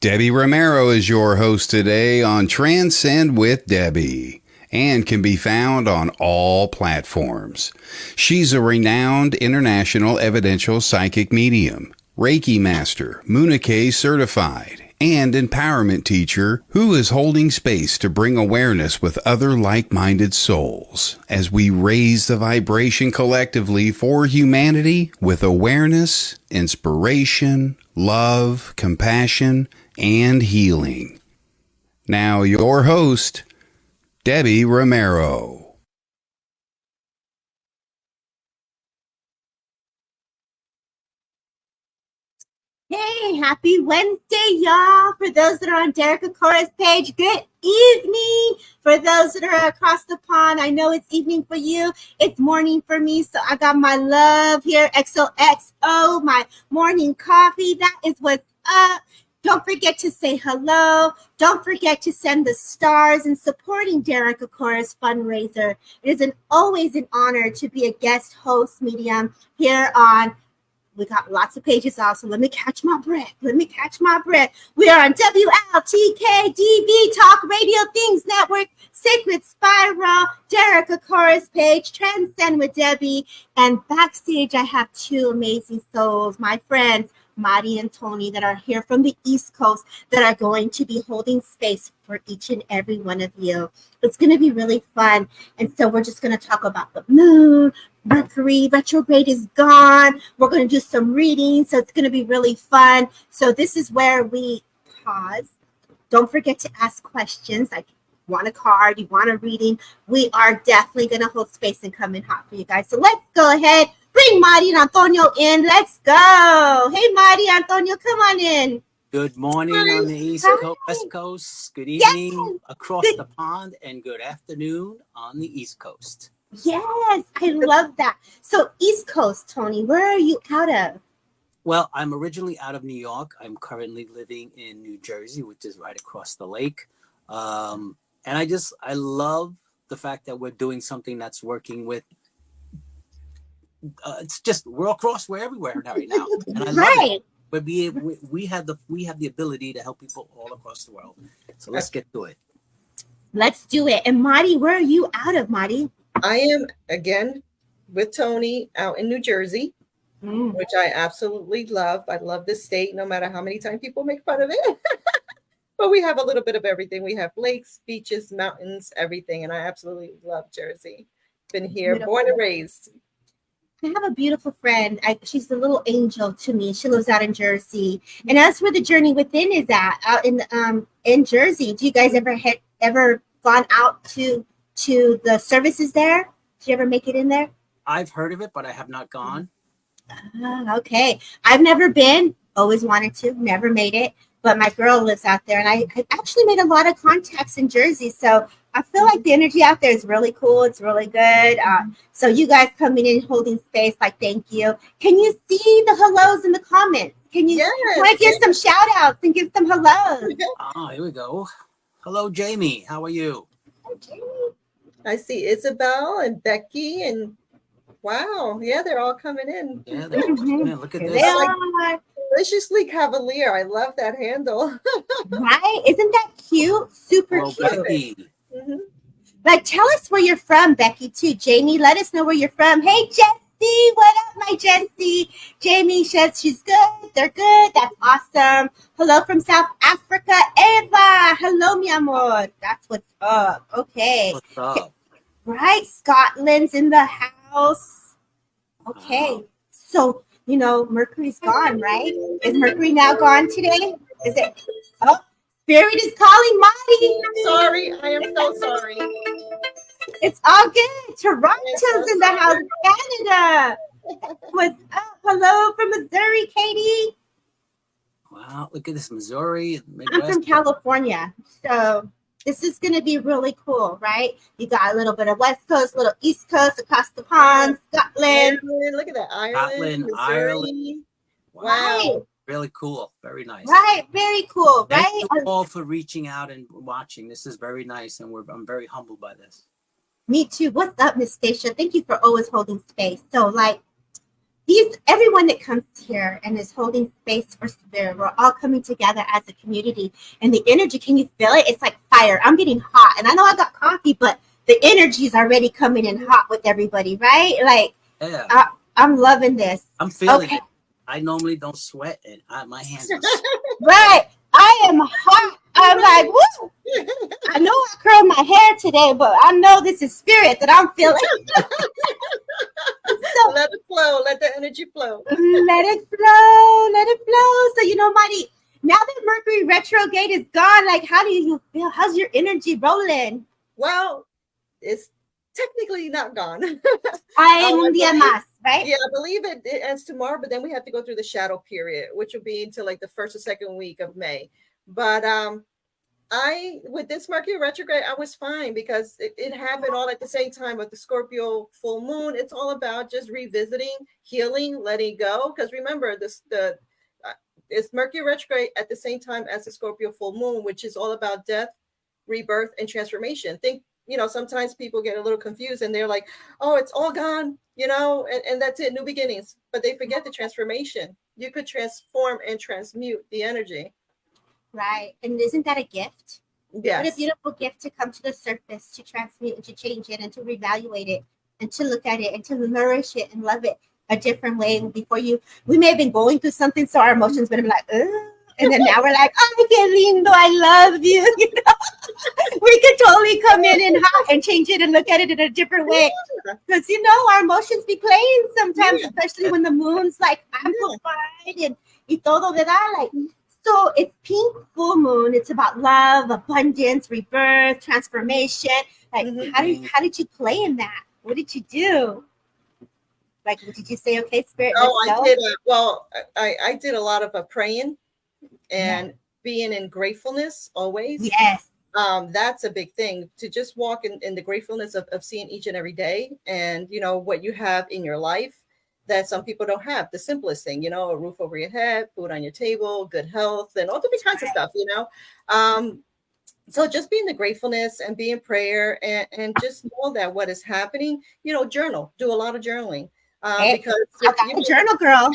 Debbie Romero is your host today on Transcend with Debbie and can be found on all platforms. She's a renowned international evidential psychic medium, Reiki master, Munike certified, and empowerment teacher who is holding space to bring awareness with other like-minded souls as we raise the vibration collectively for humanity with awareness, inspiration, love, compassion, and healing. Now your host, Debbie Romero. Hey, happy Wednesday, y'all. For those that are on Derek Akora's page, good evening. For those that are across the pond, I know it's evening for you. It's morning for me, so I got my love here, XOXO, my morning coffee. That is what's up. Don't forget to say hello. Don't forget to send the stars in supporting Derek Akora's fundraiser. It is always an honor to be a guest host medium here on. We got lots of pages out, so let me catch my breath. We are on WLTKDB Talk Radio Things Network, Sacred Spiral, Derek Akora's page, Transcend with Debbie, and backstage I have two amazing souls, my friends, Madi and Tony, that are here from the East Coast that are going to be holding space for each and every one of you. It's going to be really fun. And so we're just going to talk about the moon. Mercury retrograde is gone. We're going to do some reading. So it's going to be really fun. So this is where we pause. Don't forget to ask questions like, want a card, you want a reading. We are definitely going to hold space and come in hot for you guys. So let's go ahead. Bring Madi and Antonio in. Let's go. Hey, Madi, Antonio, come on in. Good morning on the East Coast, West Coast. Good evening across the pond, and good afternoon on the East Coast. Yes, I love that. So East Coast, Tony, where are you out of? Well, I'm originally out of New York. I'm currently living in New Jersey, which is right across the lake. And I love the fact that we're doing something that's working with. It's just we're everywhere right now, and I love it. But we have the ability to help people all across the world. So let's get to it. Let's do it. And Madi, where are you out of, Madi? I am again with Tony out in New Jersey, which I absolutely love. I love this state, no matter how many times people make fun of it. But we have a little bit of everything. We have lakes, beaches, mountains, everything, and I absolutely love Jersey. Been here, born and raised. I have a beautiful friend. She's a little angel to me. She lives out in Jersey, and that's where the Journey Within is at, out in Jersey. Do you guys ever gone out to the services there? Did you ever make it in there? I've heard of it, but I have not gone. Okay, I've never been. Always wanted to, never made it. But my girl lives out there, and I actually made a lot of contacts in Jersey. So I feel like the energy out there is really cool. It's really good. So you guys coming in, holding space, like, thank you. Can you see the hellos in the comments? Can you want to give some shout outs and give some hellos? Here we go. Hello, Jamie. How are you? Hi, Jamie. I see Isabel and Becky, and wow, they're all coming in. Yeah, they're all coming in. Look at this. They are. Deliciously Cavalier. I love that handle. Right? Isn't that cute? Super cute. Becky. Mm-hmm. Like, tell us where you're from, Becky, too. Jamie, let us know where you're from. Hey, Jessie. What up, my Jessie? Jamie says she's good. They're good. That's awesome. Hello from South Africa. Eva. Hello, mi amor. That's what's up. Okay. What's up? Right? Scotland's in the house. Okay. So, Mercury's gone, right? Is Mercury now gone today? Is it? Oh, Spirit is calling Madi. Sorry. I am so sorry. It's all good. Toronto's in the house. Canada. What's up? Hello from Missouri, Katie. Wow, look at this, Missouri. Midwest. I'm from California. So this is going to be really cool, right? You got a little bit of West Coast, a little East Coast, across the pond, Scotland. Look at that. Ireland, Missouri. Wow. Right. Really cool. Very nice. Right. Very cool. Thank right? you all for reaching out and watching. This is very nice, and I'm very humbled by this. Me too. What's up, Miss Stacia? Thank you for always holding space. So, everyone that comes here and is holding space for spirit, we're all coming together as a community. And the energy, can you feel it? It's like fire. I'm getting hot. And I know I got coffee, but the energy is already coming in hot with everybody, right? Like, Yeah. I'm loving this. I'm feeling it. I normally don't sweat, and my hands are right. I am hot. I'm like, woo! I know I curled my hair today, but I know this is spirit that I'm feeling. So let it flow. Let the energy flow. Let it flow. Let it flow. So, you know, Marty, now that Mercury retrograde is gone, like, how do you feel? How's your energy rolling? Well, it's technically not gone. Un día más, right? Yeah, I believe it ends tomorrow, but then we have to go through the shadow period, which will be until like the first or second week of May. But with this Mercury retrograde, I was fine because it happened all at the same time with the Scorpio full moon. It's all about just revisiting, healing, letting go. Because remember, it's Mercury retrograde at the same time as the Scorpio full moon, which is all about death, rebirth, and transformation. Sometimes people get a little confused and they're like, oh, it's all gone, and that's it, new beginnings. But they forget the transformation. You could transform and transmute the energy. Right. And isn't that a gift? Yes. What a beautiful gift to come to the surface, to transmute and to change it and to reevaluate it and to look at it and to nourish it and love it a different way. We may have been going through something, so our emotions would have been like, ugh. And then now we're like, oh, qué lindo, I love you. We could totally come in and hot and change it and look at it in a different way. Because, our emotions be playing sometimes, especially when the moon's like amplified and y todo, ¿verdad? Like, so it's pink full moon. It's about love, abundance, rebirth, transformation. Like, how did you play in that? What did you do? Like, did you say, okay, spirit? I did. I did a lot of praying and being in gratefulness always. Yes. That's a big thing, to just walk in the gratefulness of seeing each and every day and, what you have in your life that some people don't have. The simplest thing, a roof over your head, food on your table, good health, and all different kinds of stuff, So just being the gratefulness and be in prayer and just know that what is happening, journal, do a lot of journaling. Because I got a journal, girl.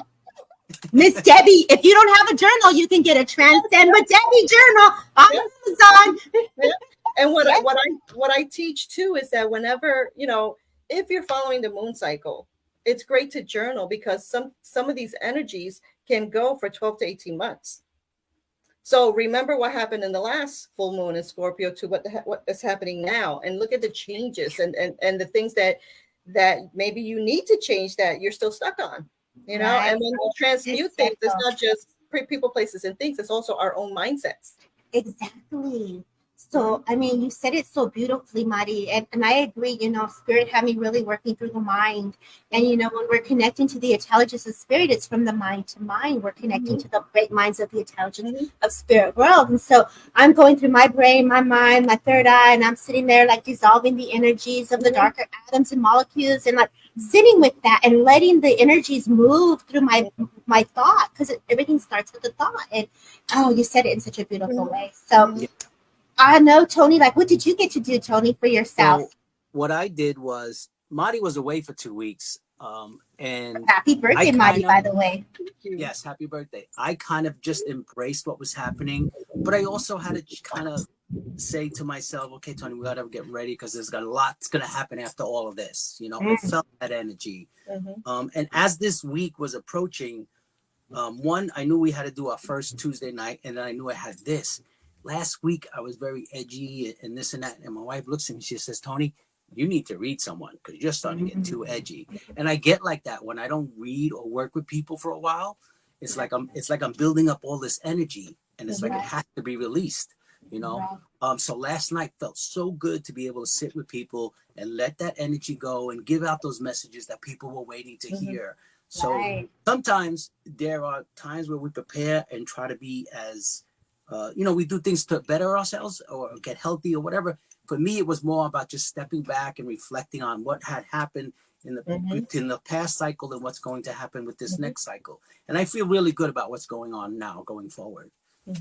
Miss Debbie, if you don't have a journal, you can get a Transcend with Debbie journal on Amazon. And what I teach too is that whenever, if you're following the moon cycle, it's great to journal because some of these energies can go for 12 to 18 months. So remember what happened in the last full moon in Scorpio to what is happening now, and look at the changes and the things that maybe you need to change that you're still stuck on. Right. And when you transmute things, it's not just people, places, and things. It's also our own mindsets. Exactly. So, I mean, you said it so beautifully, Mari, and I agree, spirit had me really working through the mind. And, when we're connecting to the intelligence of spirit, it's from the mind to mind. We're connecting to the great minds of the intelligence of spirit world. And so I'm going through my brain, my mind, my third eye, and I'm sitting there like dissolving the energies of the darker atoms and molecules and like sitting with that and letting the energies move through my thought, because everything starts with the thought. And, you said it in such a beautiful way. So I know, Tony, like, what did you get to do, Tony, for yourself? So what I did was, Marty was away for 2 weeks. And happy birthday, Marty, by the way. Yes, happy birthday. I kind of just embraced what was happening, but I also had to kind of say to myself, okay, Tony, we got to get ready because there's got a lot that's going to happen after all of this. I felt that energy. And as this week was approaching, one, I knew we had to do our first Tuesday night, and then I knew I had this. Last week, I was very edgy and this and that. And my wife looks at me, she says, Tony, you need to read someone because you're starting to get too edgy. And I get like that when I don't read or work with people for a while. It's like I'm building up all this energy, and it's like it has to be released, So last night felt so good to be able to sit with people and let that energy go and give out those messages that people were waiting to hear. So sometimes there are times where we prepare and try to be as we do things to better ourselves or get healthy or whatever. For me, it was more about just stepping back and reflecting on what had happened in the past cycle and what's going to happen with this next cycle. And I feel really good about what's going on now going forward.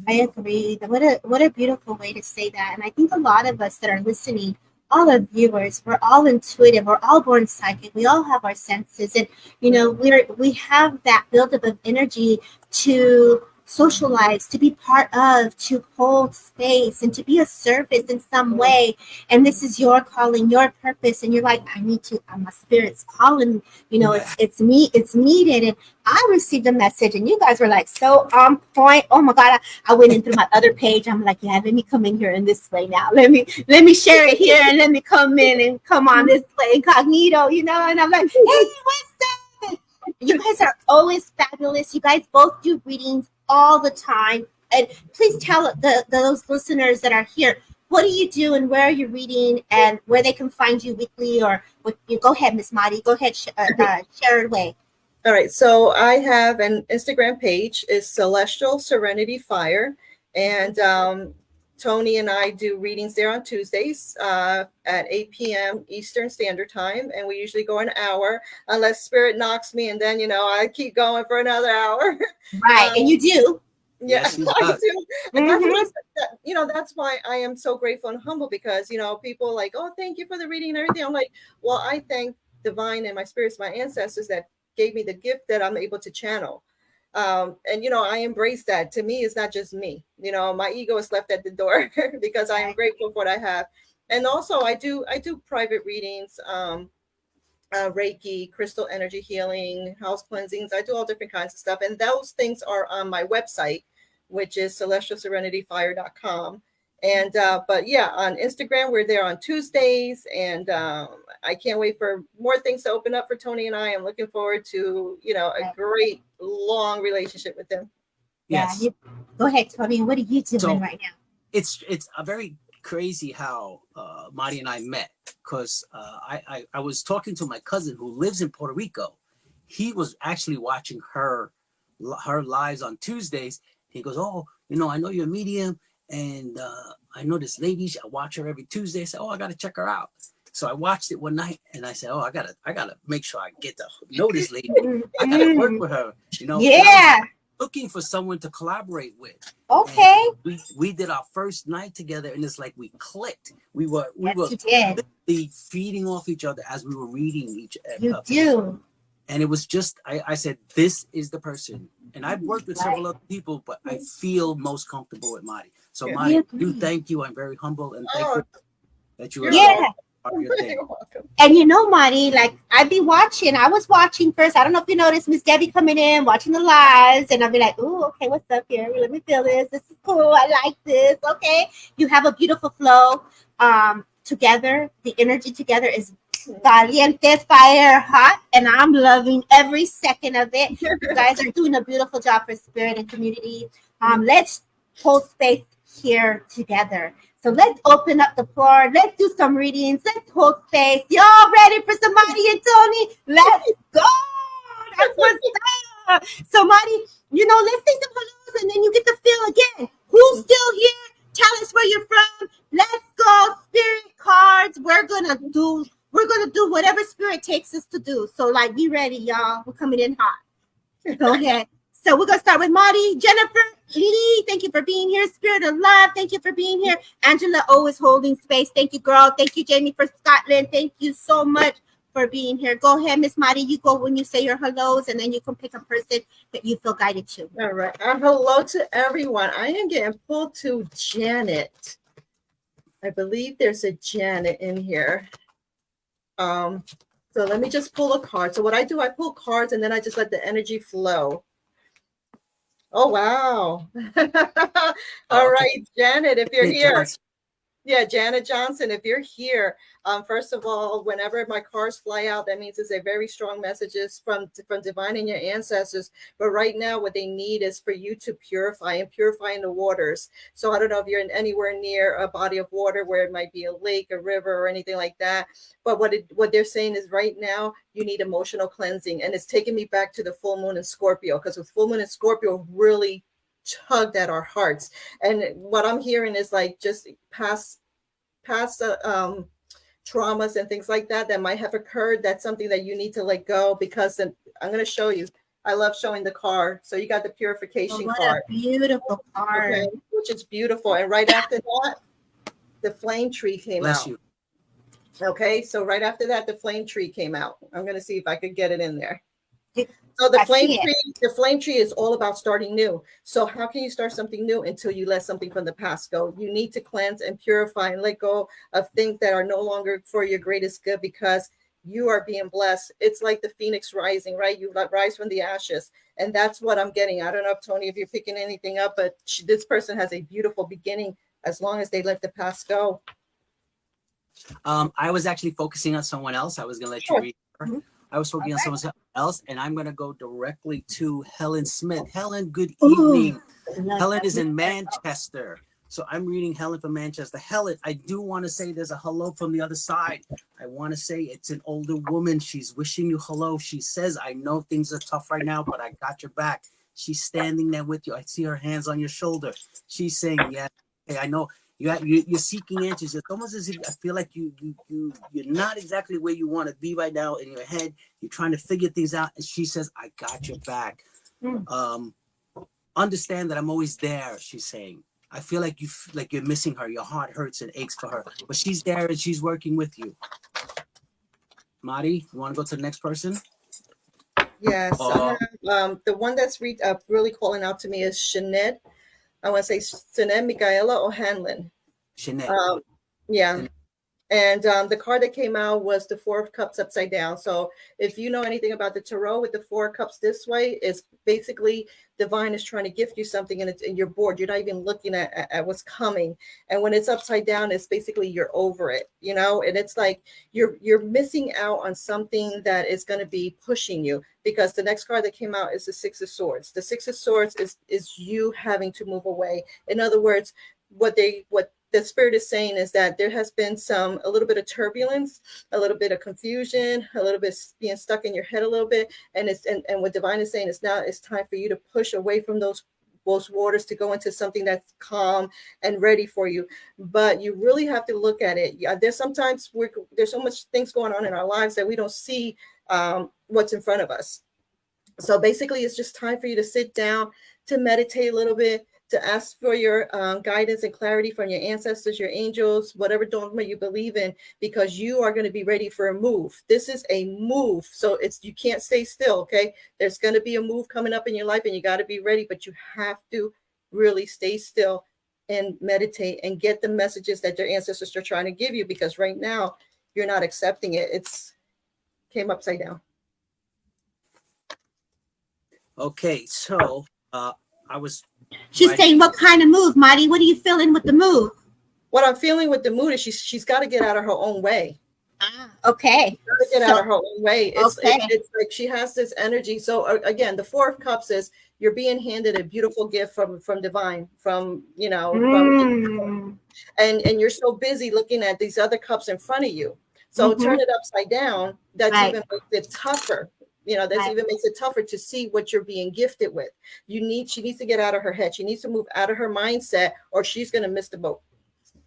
I agree. What a beautiful way to say that. And I think a lot of us that are listening all the viewers, we're all intuitive, we're all born psychic, we all have our senses, and we have that buildup of energy to socialize, to be part of, to hold space, and to be a service in some way. And this is your calling, your purpose, and you're like, I need to. My spirit's calling. It's me. It's needed. And I received a message, and you guys were like so on point. Oh my God! I went in through my other page. I'm like, yeah, let me come in here in this way now. Let me share it here, and let me come in and come on this way incognito. And I'm like, hey, what's up? You guys are always fabulous. You guys both do readings all the time. And please tell those listeners that are here, what do you do and where are you reading and where they can find you weekly or what you go ahead, Miss Madi. Go ahead, share it away. All right. So I have an Instagram page. It's Celestial Serenity Fire. And Tony and I do readings there on Tuesdays at 8 p.m. Eastern Standard Time. And we usually go an hour unless Spirit knocks me. And then, I keep going for another hour. Right. And you do. Yeah, Yes, I do. And Mhm. that's why I am so grateful and humble because, people are like, oh, thank you for the reading and everything. I'm like, well, I thank divine and my spirits, my ancestors that gave me the gift that I'm able to channel. And I embrace that. To me, it's not just me. My ego is left at the door because I am grateful for what I have. And also I do private readings, Reiki, crystal energy healing, house cleansings. I do all different kinds of stuff. And those things are on my website, which is celestialserenityfire.com. And but yeah, on Instagram, we're there on Tuesdays. And I can't wait for more things to open up for Tony and I. I'm looking forward to, a great long relationship with him. Yes. Yeah, go ahead, Tony. What are you doing right now? It's a very crazy how Marty and I met because I was talking to my cousin who lives in Puerto Rico. He was actually watching her lives on Tuesdays. He goes, oh, I know you're a medium and I know this lady. I watch her every Tuesday. I said, oh, I got to check her out. So I watched it one night and I said, oh, I gotta make sure I get to know this lady. I gotta work with her. Yeah. Looking for someone to collaborate with. Okay. We did our first night together, and it's like we clicked. We were literally feeding off each other as we were reading each. You do. And it was just I said, this is the person. And I've worked with several other people, but I feel most comfortable with Marty. So Marty, thank you. I'm very humble and thankful that you are part of your thing. And Marty, like I was watching first. I don't know if you noticed Miss Debbie coming in, watching the lives, and I'll be like, oh, okay, what's up here? Let me feel this. This is cool. I like this. Okay. You have a beautiful flow. Together, the energy together is caliente, fire, hot, and I'm loving every second of it. You guys are doing a beautiful job for spirit and community. Let's hold space here together. So let's open up the floor. Let's do some readings. Let's hold space. Y'all ready for some Marty and Tony? Let's go. That's what's up. So Marty, let's say some hellos and then you get the feel again. Who's still here? Tell us where you're from. Let's go. Spirit cards. We're gonna do whatever spirit takes us to do. So be ready, y'all. We're coming in hot. Go ahead. So we're going to start with Marty. Jennifer, Lee, thank you for being here. Spirit of Love, thank you for being here. Angela O is holding space. Thank you, girl. Thank you, Jamie, for Scotland. Thank you so much for being here. Go ahead, Miss Marty. You go when you say your hellos, and then you can pick a person that you feel guided to. All right. Hello to everyone. I am getting pulled to Janet. I believe there's a Janet in here. So let me just pull a card. So what I do, I pull cards, and then I just let the energy flow. Oh, wow. All right, Janet, if you're here. Yeah, Janet Johnson, if you're here, first of all, whenever my cards fly out, that means it's a very strong messages from divine and your ancestors. But right now, what they need is for you to purifying the waters. So I don't know if you're anywhere near a body of water where it might be a lake, a river, or anything like that. But what they're saying is right now, you need emotional cleansing. And it's taking me back to the full moon in Scorpio, because with full moon in Scorpio really tugged at our hearts. And what I'm hearing is just past traumas and things like that might have occurred. That's something that you need to let go, because I'm going to show you. I love showing the card. So you got the purification card. A beautiful card. Okay, which is beautiful. And right after that, the flame tree came out. Okay, so right after that, the flame tree came out. I'm going to see if I could get it in there. Did- So I see it. the flame tree is all about starting new. So how can you start something new until you let something from the past go? You need to cleanse and purify and let go of things that are no longer for your greatest good, because you are being blessed. It's like the phoenix rising, right? You rise from the ashes. And that's what I'm getting. I don't know if Tony, if you're picking anything up, but this person has a beautiful beginning as long as they let the past go. I was actually focusing on someone else. I was going to let you read her. I was focusing on someone else, and I'm going to go directly to Helen Smith. Helen, good evening. Helen is in Manchester. So I'm reading Helen from Manchester. Helen, I do want to say there's a hello from the other side. I want to say it's an older woman. She's wishing you hello. She says, I know things are tough right now, but I got your back. She's standing there with you. I see her hands on your shoulder. She's saying, yeah, hey, I know. You're seeking answers. It's almost as if I feel like you're not exactly where you want to be right now in your head. You're trying to figure things out. And she says, I got your back. Understand that I'm always there, she's saying. I feel like you're missing her. Your heart hurts and aches for her. But she's there and she's working with you. Mari, you want to go to the next person? Yes. The one that's really calling out to me is Shanette. I want to say Shanette, Michaela, or Hanlon. Shanette. Yeah. And the card that came out was the Four of Cups upside down. So if you know anything about the tarot with the Four of Cups this way, is basically divine is trying to gift you something and you're bored. You're not even looking at what's coming. And when it's upside down, it's basically you're over it, you know, and it's like you're missing out on something that is going to be pushing you, because the next card that came out is the Six of Swords. The Six of Swords is you having to move away. In other words, what the spirit is saying is that there has been a little bit of turbulence, a little bit of confusion, a little bit being stuck in your head a little bit. And what divine is saying is now it's time for you to push away from those waters to go into something that's calm and ready for you. But you really have to look at it. Yeah, there's sometimes there's so much things going on in our lives that we don't see what's in front of us. So basically, it's just time for you to sit down, to meditate a little bit, to ask for your guidance and clarity from your ancestors, your angels, whatever dogma you believe in, because you are going to be ready for a move. This is a move. So you can't stay still. Okay. There's going to be a move coming up in your life and you got to be ready, but you have to really stay still and meditate and get the messages that your ancestors are trying to give you, because right now you're not accepting it. It's came upside down. Okay. So She's saying, what kind of move, Marty? What are you feeling with the move? What I'm feeling with the mood is she's got to get out of her own way. Okay. She's got to get out of her own way. It's like she has this energy. So again, the Four of Cups is you're being handed a beautiful gift from divine, from and you're so busy looking at these other cups in front of you. So turn it upside down. That's even makes it tougher. That even makes it tougher to see what you're being gifted with. She needs to get out of her head. She needs to move out of her mindset, or she's going to miss the boat.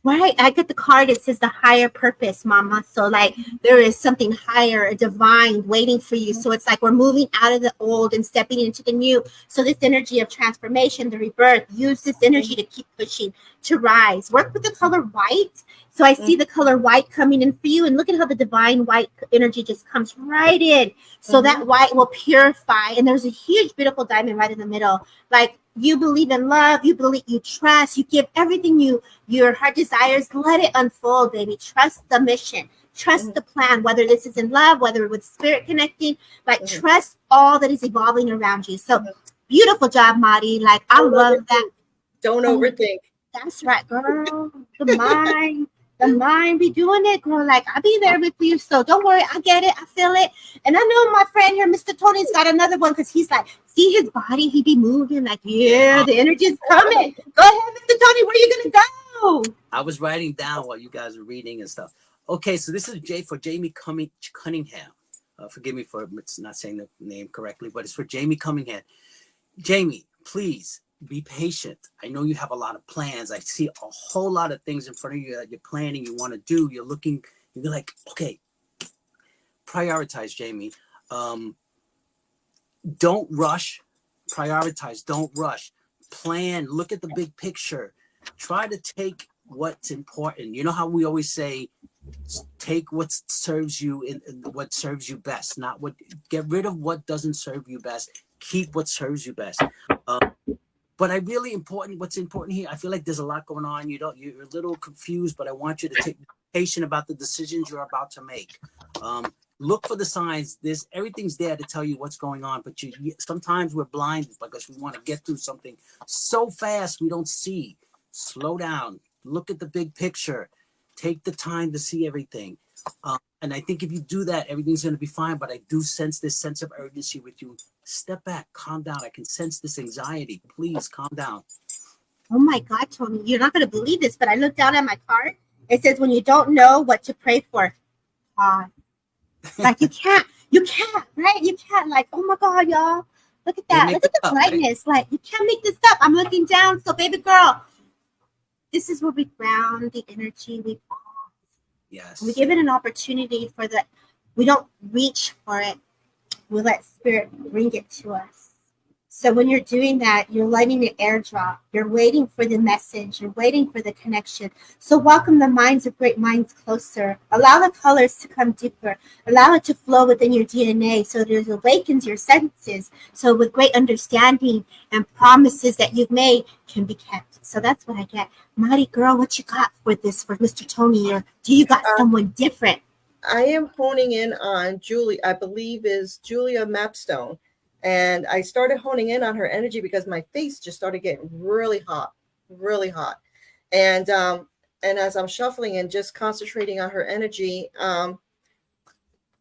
Right. I get the card. It says the higher purpose, Mama. So like there is something higher, a divine waiting for you. So it's like we're moving out of the old and stepping into the new. So this energy of transformation, the rebirth, use this energy to keep pushing, to rise. Work with the color white. So I see the color white coming in for you, and look at how the divine white energy just comes right in. So that white will purify. And there's a huge, beautiful diamond right in the middle. Like you believe in love, you believe, you trust, you give everything your heart desires. Let it unfold, baby. Trust the mission. Trust the plan, whether this is in love, whether with spirit connecting, like trust all that is evolving around you. So beautiful job, Madi. Like I love that. Don't overthink. That's right, girl. The mind be doing it, girl. Like I'll be there with you. So don't worry, I get it, I feel it. And I know my friend here, Mr. Tony's got another one, because he's like, see his body, he be moving like, yeah, the energy's coming. Go ahead, Mr. Tony, where you gonna go? I was writing down while you guys were reading and stuff. Okay, so this is Jamie Cunningham. Forgive me for not saying the name correctly, but it's for Jamie Cunningham. Jamie, please be patient. I know you have a lot of plans. I see a whole lot of things in front of you that you're planning, you want to do. You're like, okay, prioritize, Jamie. Don't rush. Prioritize. Don't rush. Plan. Look at the big picture. Try to take what's important. You know how we always say, take what serves you and what serves you best, not what. Get rid of what doesn't serve you best. Keep what serves you best. But I really important. What's important here? I feel like there's a lot going on. You're a little confused, but I want you to take patient about the decisions you're about to make. Look for the signs. Everything's there to tell you what's going on, but sometimes we're blinded because we want to get through something so fast we don't see. Slow down. Look at the big picture. Take the time to see everything. And I think if you do that, everything's going to be fine. But I do sense this sense of urgency with you. Step back, calm down. I can sense this anxiety. Please calm down. Oh my God, Tony, you're not going to believe this, but I looked down at my card. It says, when you don't know what to pray for, pause. Like you can't, right? You can't, like, oh my God, y'all. Look at that. Look at the brightness. Right? Like, you can't make this up. I'm looking down. So, baby girl, this is where we ground the energy. We pause. Yes. We give it an opportunity for that. We don't reach for it. We let spirit bring it to us. So when you're doing that, you're letting the airdrop. You're waiting for the message. You're waiting for the connection. So welcome the minds of great minds closer. Allow the colors to come deeper. Allow it to flow within your DNA so it awakens your senses. So with great understanding and promises that you've made can be kept. So that's what I get. Mighty girl, what you got for this, for Mr. Tony? Or do you got someone different? I am honing in on Julie, I believe is Julia Mapstone. And I started honing in on her energy because my face just started getting really hot. And as I'm shuffling and just concentrating on her energy, I'm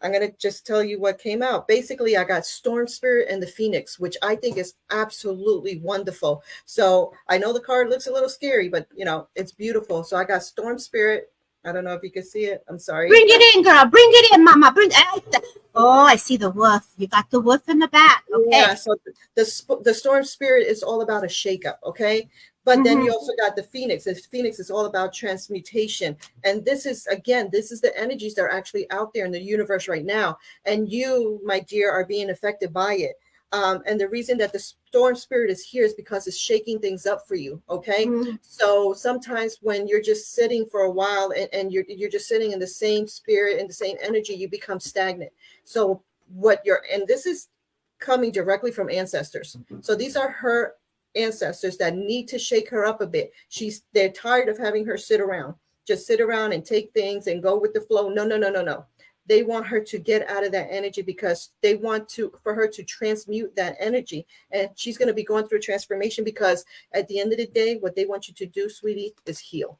going to just tell you what came out. Basically, I got Storm Spirit and the Phoenix, which I think is absolutely wonderful. So I know the card looks a little scary, but it's beautiful. So I got Storm Spirit. I don't know if you can see it. I'm sorry. Bring it in, girl. Bring it in, mama. Oh, I see the wolf. You got the wolf in the back. Okay. Yeah, so the Storm Spirit is all about a shakeup, okay? But then you also got the Phoenix. The Phoenix is all about transmutation. And this is the energies that are actually out there in the universe right now. And you, my dear, are being affected by it. And the reason that the Storm Spirit is here is because it's shaking things up for you. Okay. So sometimes when you're just sitting for a while and you're just sitting in the same spirit and the same energy, you become stagnant. So and this is coming directly from ancestors. So these are her ancestors that need to shake her up a bit. They're tired of having her sit around and take things and go with the flow. No. They want her to get out of that energy because they want for her to transmute that energy. And she's going to be going through a transformation because at the end of the day, what they want you to do, sweetie, is heal.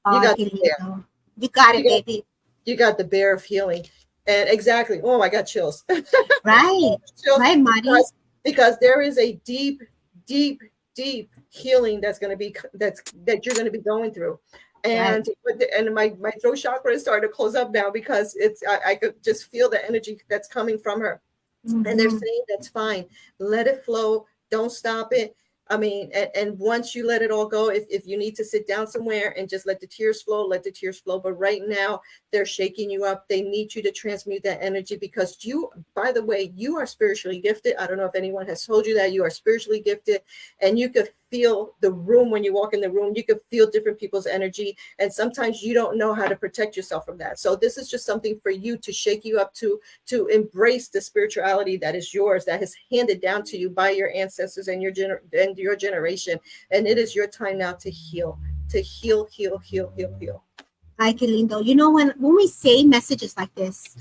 You got the bear. You got it, baby. You got the bear of healing. And exactly. Oh, I got chills. Right. Chills right, Marty. Because there is a deep healing that you're going to be going through. And my throat chakra is starting to close up now because I could just feel the energy that's coming from her. And they're saying that's fine. Let it flow. Don't stop it. I mean, and once you let it all go, if you need to sit down somewhere and just let the tears flow, let the tears flow. But right now, they're shaking you up. They need you to transmute that energy because by the way, you are spiritually gifted. I don't know if anyone has told you that you are spiritually gifted, and you could feel the room when you walk in the room. You could feel different people's energy, and sometimes you don't know how to protect yourself from that. So this is just something for you to shake you up to embrace the spirituality that is yours, that is handed down to you by your ancestors and your generation. And it is your time now to heal. Ay, qué lindo. You know, when we say messages like this,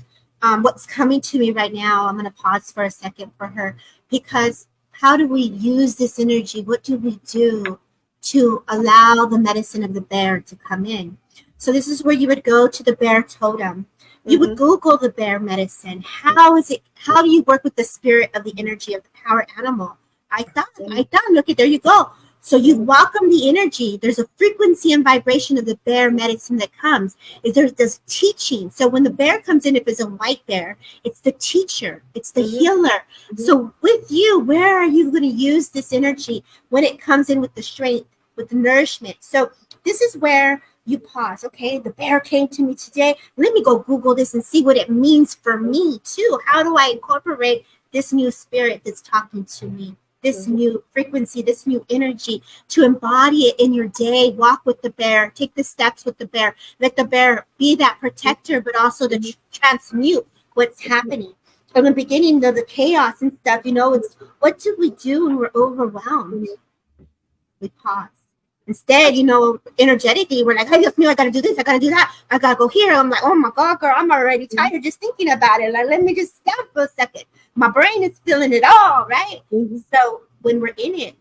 what's coming to me right now, I'm going to pause for a second for her, because how do we use this energy? What do we do to allow the medicine of the bear to come in? So this is where you would go to the bear totem. You would Google the bear medicine. How do you work with the spirit of the energy of the power animal? I thought, look at, there you go. So you welcome the energy. There's a frequency and vibration of the bear medicine that comes. There's this teaching. So when the bear comes in, if it's a white bear, it's the teacher, it's the healer. So with you, where are you going to use this energy when it comes in with the strength, with the nourishment? So this is where you pause. Okay, the bear came to me today. Let me go Google this and see what it means for me too. How do I incorporate this new spirit that's talking to me? this new frequency, this new energy, to embody it in your day. Walk with the bear, take the steps with the bear, let the bear be that protector, but also to transmute what's happening. In the beginning of the chaos and stuff, it's what do we do when we're overwhelmed? We pause. Instead, energetically, we're like, hey, I gotta do this, I gotta do that, I gotta go here. I'm like, oh my God, girl, I'm already tired just thinking about it. Like, let me just stop for a second. My brain is feeling it all, right? So when we're in it,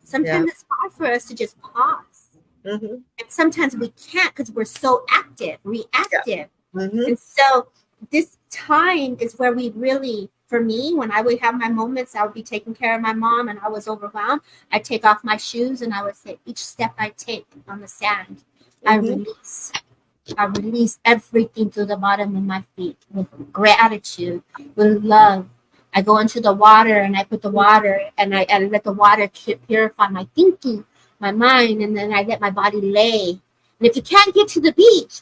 sometimes it's hard for us to just pause. And sometimes we can't because we're so active, reactive. And so this time is where we really, for me, when I would have my moments, I would be taking care of my mom and I was overwhelmed. I'd take off my shoes and I would say, each step I take on the sand, I release everything to the bottom of my feet with gratitude, with love. I go into the water and I put the water and I let the water purify my thinking, my mind, and then I let my body lay. And if you can't get to the beach,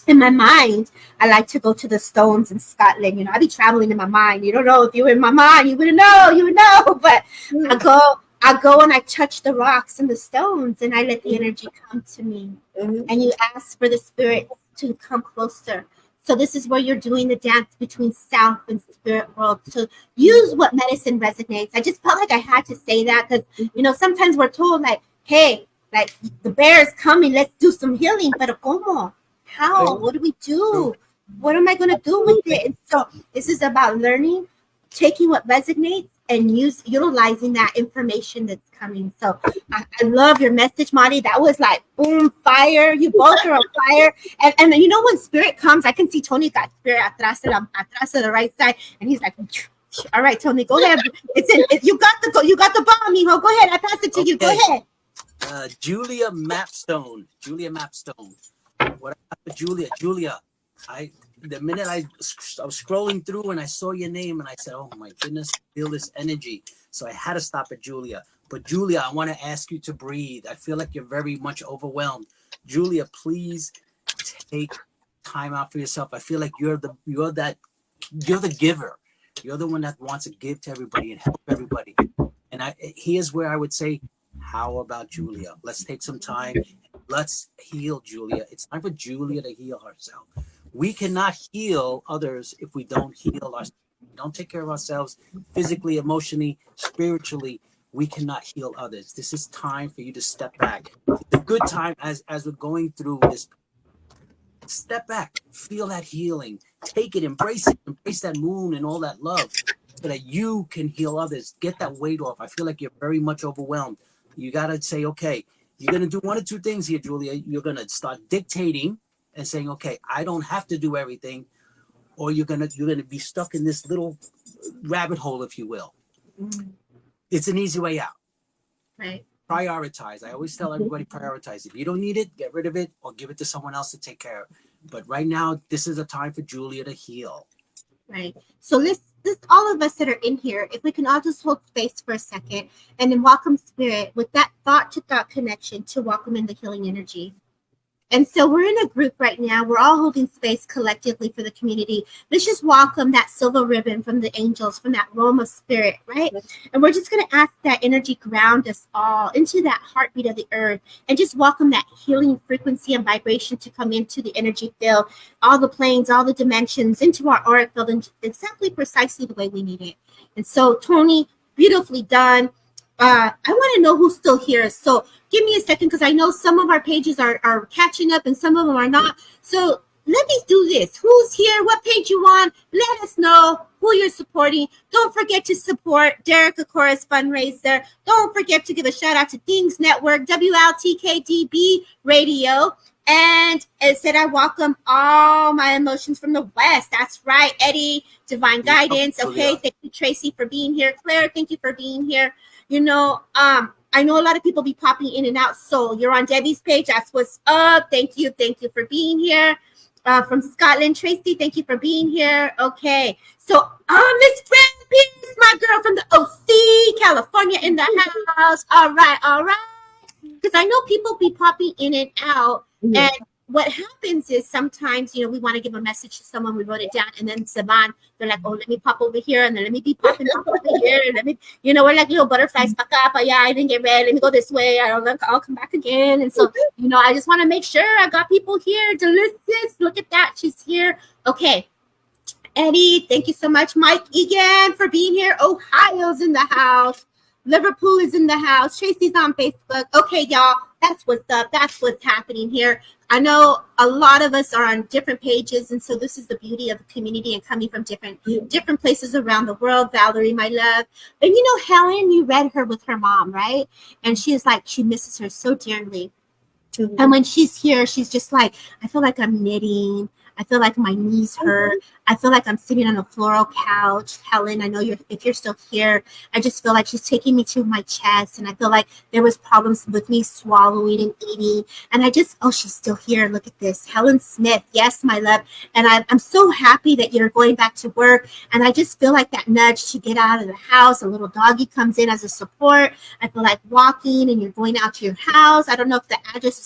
in my mind, I like to go to the stones in Scotland. I be traveling in my mind. You don't know if you were in my mind, you would know. But I go and I touch the rocks and the stones and I let the energy come to me. And you ask for the spirit to come closer. So this is where you're doing the dance between self and spirit world. So use what medicine resonates. I just felt like I had to say that because, sometimes we're told like, hey, like the bear is coming, let's do some healing. But como? How? What do we do? What am I going to do with it? And so this is about learning, taking what resonates and utilizing that information that's coming. So I love your message, Marty. That was like, boom, fire. You both are on fire. And when spirit comes, I can see Tony got spirit atrás to the right side. And he's like, all right, Tony, go ahead. You got the bomb, mijo. Go ahead. I pass it to you. Go ahead. Julia Mapstone. What happened to Julia? The minute I was scrolling through and I saw your name and I said, oh my goodness, I feel this energy. So I had to stop at Julia. But Julia, I want to ask you to breathe. I feel like you're very much overwhelmed. Julia, please take time out for yourself. I feel like you're the giver. You're the one that wants to give to everybody and help everybody. And here's where I would say, how about Julia? Let's take some time. Let's heal Julia. It's time for Julia to heal herself. We cannot heal others if we don't heal ourselves. We don't take care of ourselves physically, emotionally, spiritually. We cannot heal others. This is time for you to step back. It's a good time as we're going through this. Step back, feel that healing, take it, embrace that moon and all that love so that you can heal others. Get that weight off. I feel like you're very much overwhelmed. You got to say, okay, you're going to do one or two things here, Julia. You're going to start dictating and saying, okay, I don't have to do everything, or you're going to be stuck in this little rabbit hole, if you will. It's an easy way out. Right. Prioritize. I always tell everybody, prioritize. If you don't need it, get rid of it or give it to someone else to take care of. But right now, this is a time for Julia to heal. Right. So let's all of us that are in here, if we can all just hold space for a second and then welcome spirit with that thought to thought connection to welcome in the healing energy. And so we're in a group right now. We're all holding space collectively for the community. Let's just welcome that silver ribbon from the angels, from that realm of spirit, right? And we're just going to ask that energy ground us all into that heartbeat of the earth and just welcome that healing frequency and vibration to come into the energy field, all the planes, all the dimensions, into our auric field, and exactly precisely the way we need it. And so, Tony, beautifully done. I want to know who's still here. So give me a second because I know some of our pages are catching up and some of them are not. So let me do this. Who's here? What page you on? Let us know who you're supporting. Don't forget to support Derek Akora's fundraiser. Don't forget to give a shout out to Things Network, WLTKDB Radio. And it said, I welcome all my emotions from the West. That's right, Eddie, Divine Guidance. Okay, thank you, Tracy, for being here. Claire, thank you for being here. I know a lot of people be popping in and out. So you're on Debbie's page. That's what's up. Thank you for being here. From Scotland, Tracy, thank you for being here. Okay, so Miss Fran Pierce, my girl from the OC, California, in the house. All right. Because I know people be popping in and out. And what happens is sometimes, we want to give a message to someone, we wrote it down, and then Saban, they're like, oh, let me pop over here, and then let me be popping up over here, and let me, we're like little butterflies, yeah, I didn't get ready, let me go this way, I'll come back again. And so, I just want to make sure I got people here. Delicious, look at that, she's here. Okay, Eddie, thank you so much. Mike Egan for being here. Ohio's in the house. Liverpool is in the house. Tracy's on Facebook. Okay, y'all, that's what's up. That's what's happening here. I know a lot of us are on different pages, and so this is the beauty of the community and coming from different places around the world. Valerie, my love. And Helen, you read her with her mom, right? And she is like, she misses her so dearly. Mm-hmm. And when she's here, she's just like, I feel like I'm knitting. I feel like my knees hurt. I feel like I'm sitting on a floral couch. Helen, I know if you're still here, I just feel like she's taking me to my chest. And I feel like there was problems with me swallowing and eating. And she's still here. Look at this. Helen Smith. Yes, my love. And I'm so happy that you're going back to work. And I just feel like that nudge to get out of the house. A little doggy comes in as a support. I feel like walking and you're going out to your house. I don't know if the address is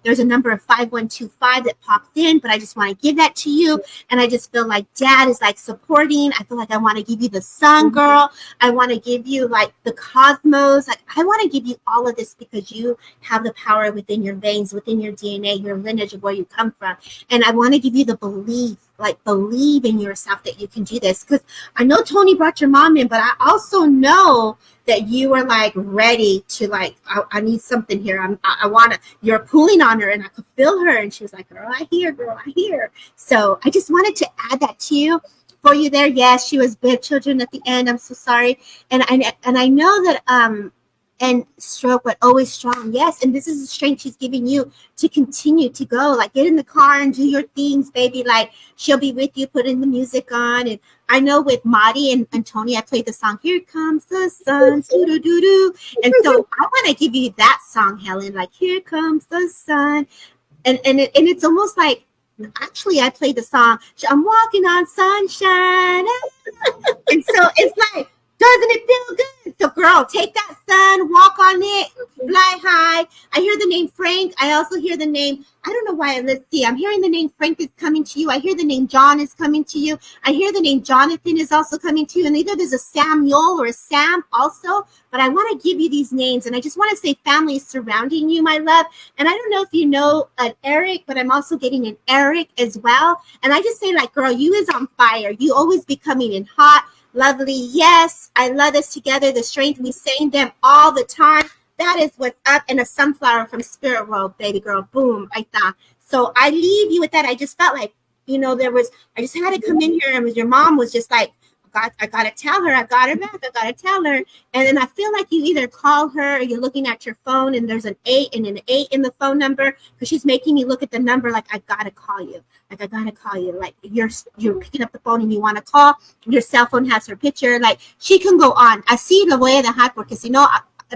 there's a number of 5125 that popped in, but I just want to give that to you. And I just feel like Dad is like supporting. I feel like I want to give you the sun, girl. I want to give you like the cosmos. Like I want to give you all of this because you have the power within your veins, within your DNA, your lineage of where you come from. And I want to give you the belief, like believe in yourself that you can do this. Because I know Tony brought your mom in, but I also know that you were like ready to like, I need something here. I want to, you're pulling on her and I could feel her. And she was like, girl, I hear. So I just wanted to add that to you for you there. Yes, she was big children at the end. I'm so sorry. And I know that, and stroke, but always strong. Yes. And this is the strength she's giving you to continue to go. Like get in the car and do your things, baby. Like she'll be with you, putting the music on. And I know with Marty and Tony, I played the song, Here Comes the Sun. Doo-doo-doo-doo. And so I want to give you that song, Helen, like Here Comes the Sun. And it's almost like, actually, I played the song, I'm walking on sunshine. And so it's like, doesn't it feel good? So, girl, take that sun, walk on it, fly high. I hear the name Frank. I also hear the name, I don't know why. Let's see. I'm hearing the name Frank is coming to you. I hear the name John is coming to you. I hear the name Jonathan is also coming to you. And either there's a Samuel or a Sam also. But I want to give you these names. And I just want to say family is surrounding you, my love. And I don't know if you know an Eric, but I'm also getting an Eric as well. And I just say, like, girl, you is on fire. You always be coming in hot. Lovely. Yes, I love us together. The strength, we saying them all the time. That is what's up. And a sunflower from Spirit World, baby girl. Boom, like that. So I leave you with that. I just felt like, I just had to come in here and your mom was just like, I got to tell her. I got her back. I got to tell her. And then I feel like you either call her or you're looking at your phone and there's an 8 and an 8 in the phone number because she's making me look at the number like, I got to call you. Like, I got to call you. Like, you're picking up the phone and you want to call. Your cell phone has her picture. Like, she can go on. I see the way of the hot work because,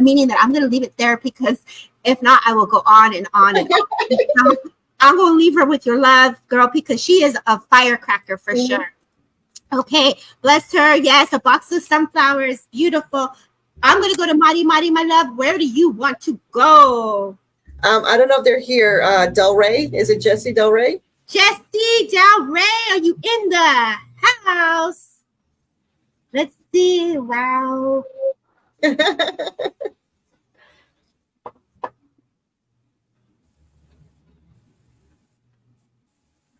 meaning that I'm going to leave it there because if not, I will go on and on and on. I'm going to leave her with your love, girl, because she is a firecracker for sure. Okay, bless her. Yes, a box of sunflowers. Beautiful. I'm going to go to Marty, my love. Where do you want to go? I don't know if they're here. Del Rey. Is it Jessie Del Rey? Jessie Del Rey, are you in the house? Let's see. Wow.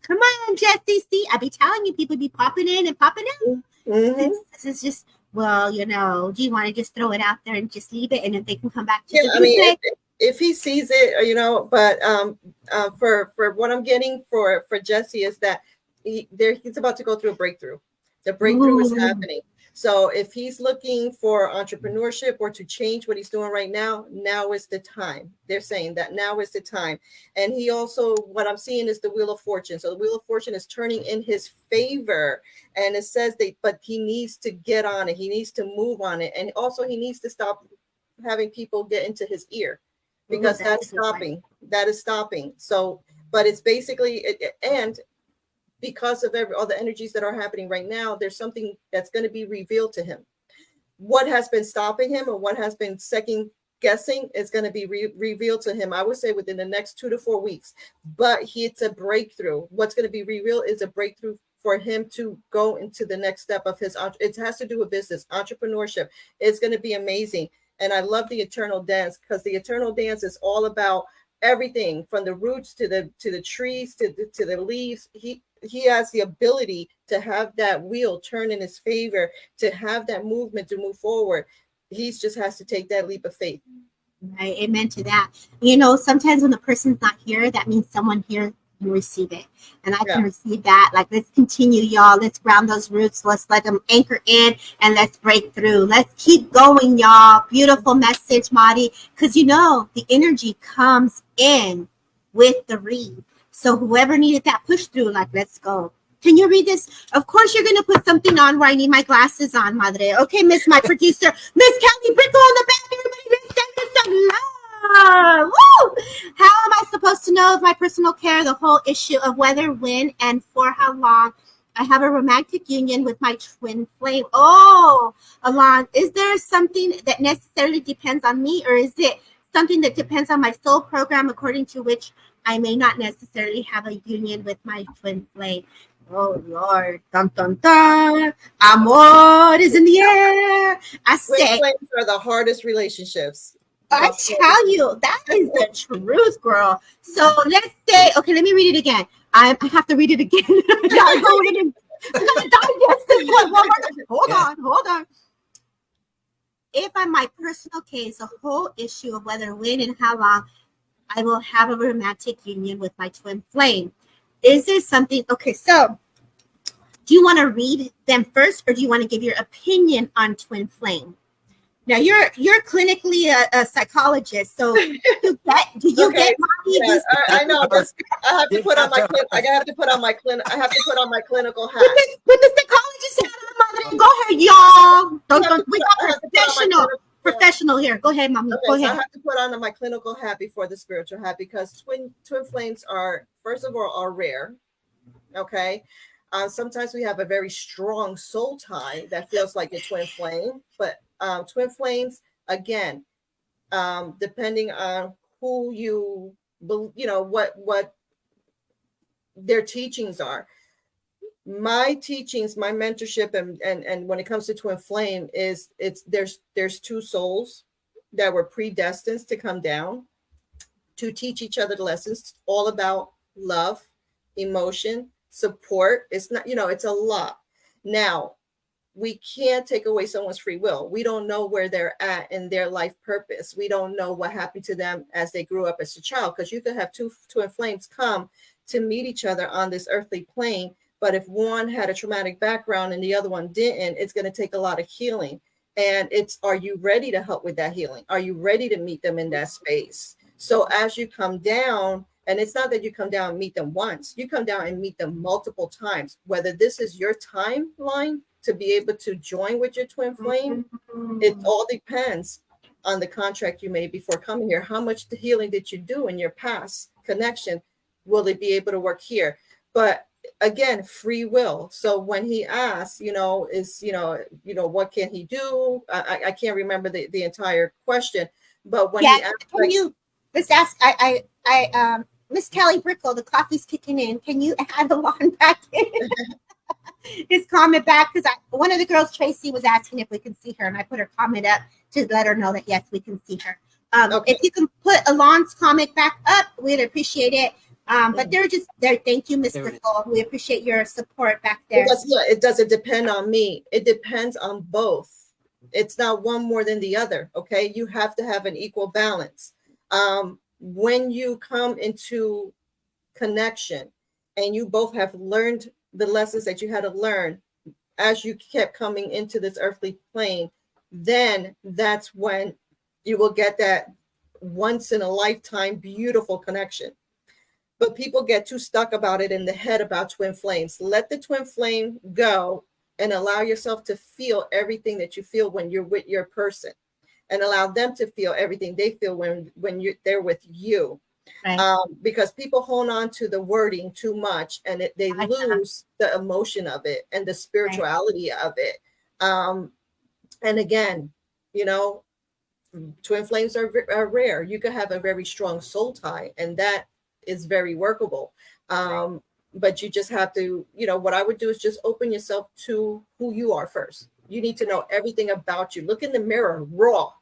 Come on, Jessie. See, I be telling you, people be popping in and popping out. Mm-hmm. This is just, well, do you want to just throw it out there and just leave it, and if they can come back to the replay? If he sees it, but for what I'm getting for Jessie is that he's about to go through a breakthrough. The breakthrough is happening. So if he's looking for entrepreneurship or to change what he's doing right now, now is the time. They're saying that now is the time. And he also, what I'm seeing is the Wheel of Fortune. So the Wheel of Fortune is turning in his favor. And it says but he needs to get on it. He needs to move on it. And also he needs to stop having people get into his ear because that's stopping. That is stopping. So, but it's basically, and because of all the energies that are happening right now, there's something that's going to be revealed to him. What has been stopping him or what has been guessing is going to be revealed to him, I would say within the next 2 to 4 weeks. But it's a breakthrough. What's going to be revealed is a breakthrough for him to go into the next step of his, it has to do with business, entrepreneurship. It's going to be amazing. And I love the eternal dance, because the eternal dance is all about everything from the roots to the trees to the leaves. He has the ability to have that wheel turn in his favor, to have that movement to move forward. He just has to take that leap of faith. Right. Amen to that. You know, sometimes when the person's not here, that means someone here can receive it. And I can receive that. Like, let's continue, y'all. Let's ground those roots. Let's let them anchor in and let's break through. Let's keep going, y'all. Beautiful message, Madi. Because, you know, the energy comes in with the read. So whoever needed that push through, like, let's go. Can you read this? Of course, you're going to put something on where I need my glasses on, Madre. Okay, my producer. Miss Kelly Brickle on the back. Everybody, some love. Woo! How am I supposed to know of my personal care? The whole issue of whether, when, and for how long I have a romantic union with my twin flame. Oh, Alon, is there something that necessarily depends on me, or is it something that depends on my soul program, according to which I may not necessarily have a union with my twin flame? Oh, Lord. Dun, dun, dun. Amor is in the air. I say, flames are the hardest relationships. I tell you, that is the truth, girl. So let's say, okay, let me read it again. I have to read it again. I'm going to digest this one more time. Hold on. If on my personal case, the whole issue of whether, when, and how long I will have a romantic union with my twin flame. Is there something? Okay, so do you want to read them first, or do you want to give your opinion on twin flame? Now you're clinically a psychologist, so do you get Monty? I know. I have to put on my clinical hat. Put the psychologist hat on, Mother. Go ahead, y'all. We got professional here. Go ahead, Mommy. Go ahead. So I have to put on my clinical hat before the spiritual hat, because twin flames are, first of all, are rare. Okay. Sometimes we have a very strong soul tie that feels like a twin flame, but twin flames, again, depending on who you know, what their teachings are. My teachings, my mentorship, and when it comes to twin flame, is there's two souls that were predestined to come down to teach each other the lessons, all about love, emotion, support. It's not, it's a lot. Now, we can't take away someone's free will. We don't know where they're at in their life purpose. We don't know what happened to them as they grew up as a child, because you could have two twin flames come to meet each other on this earthly plane. But if one had a traumatic background and the other one didn't, it's going to take a lot of healing. And are you ready to help with that healing? Are you ready to meet them in that space? So as you come down, and it's not that you come down and meet them once, you come down and meet them multiple times, whether this is your timeline to be able to join with your twin flame. It all depends on the contract you made before coming here. How much the healing did you do in your past connection? Will it be able to work here? But again, free will. So when he asks, what can he do? I can't remember the entire question, but when he asked, let's ask, Miss Kelly Brickle, the coffee's kicking in. Can you add Alon back in? His comment back, because one of the girls, Tracy, was asking if we can see her, and I put her comment up to let her know that yes, we can see her. Okay. If you can put Alon's comment back up, we'd appreciate it. But they're just there. Thank you, Miss Brickle. We appreciate your support back there. It doesn't depend on me. It depends on both. It's not one more than the other. Okay, you have to have an equal balance. When you come into connection and you both have learned the lessons that you had to learn as you kept coming into this earthly plane, then that's when you will get that once in a lifetime beautiful connection. But people get too stuck about it in the head about twin flames. Let the twin flame go and allow yourself to feel everything that you feel when you're with your person, and allow them to feel everything they feel when they're with you. Right. Because people hold on to the wording too much, and they lose the emotion of it and the spirituality of it. And again, Twin flames are rare. You could have a very strong soul tie, and that is very workable. But you just have to, what I would do is just open yourself to who you are first. You need to know everything about you. Look in the mirror raw.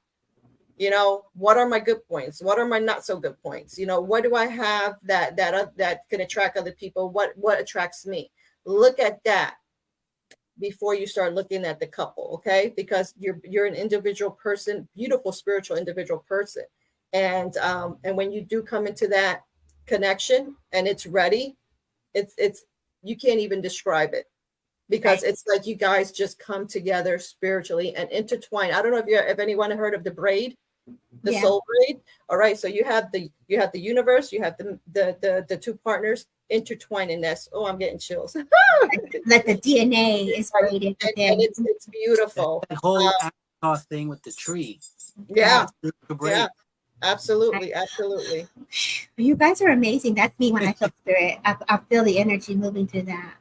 What are my good points? What are my not so good points? What do I have that can attract other people? What attracts me? Look at that before you start looking at the couple, okay? Because you're an individual person, beautiful spiritual individual person, and when you do come into that connection and it's ready, it's you can't even describe it, because it's like you guys just come together spiritually and intertwine. I don't know if anyone heard of the braid, the soul braid. All right, so you have the universe, you have the two partners intertwined in this. Oh, I'm getting chills. Like the DNA is braided, and it's beautiful. That whole Avatar thing with the tree. Yeah, yeah, absolutely. You guys are amazing. That's me when I feel spirit. I feel the energy moving through that.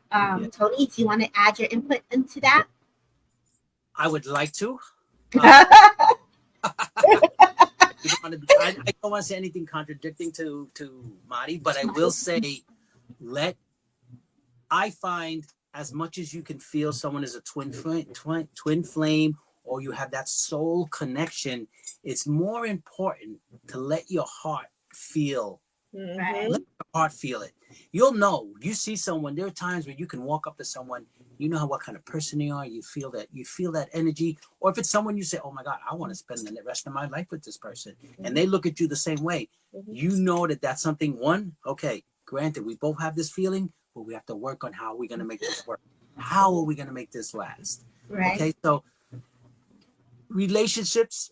Tony, do you want to add your input into that? I would like to. I don't want to say anything contradicting to Marty, but I will say, I find as much as you can feel someone is a twin flame, or you have that soul connection, it's more important to let your heart feel. Let your heart feel it. You'll know. You see someone. There are times where you can walk up to someone. You know what kind of person they are. You feel that energy. Or if it's someone you say, "Oh my God, I want to spend the rest of my life with this person," and they look at you the same way. You know that's something. Okay, granted, we both have this feeling, but we have to work on how we're going to make this work. How are we going to make this last? Right. Okay, so relationships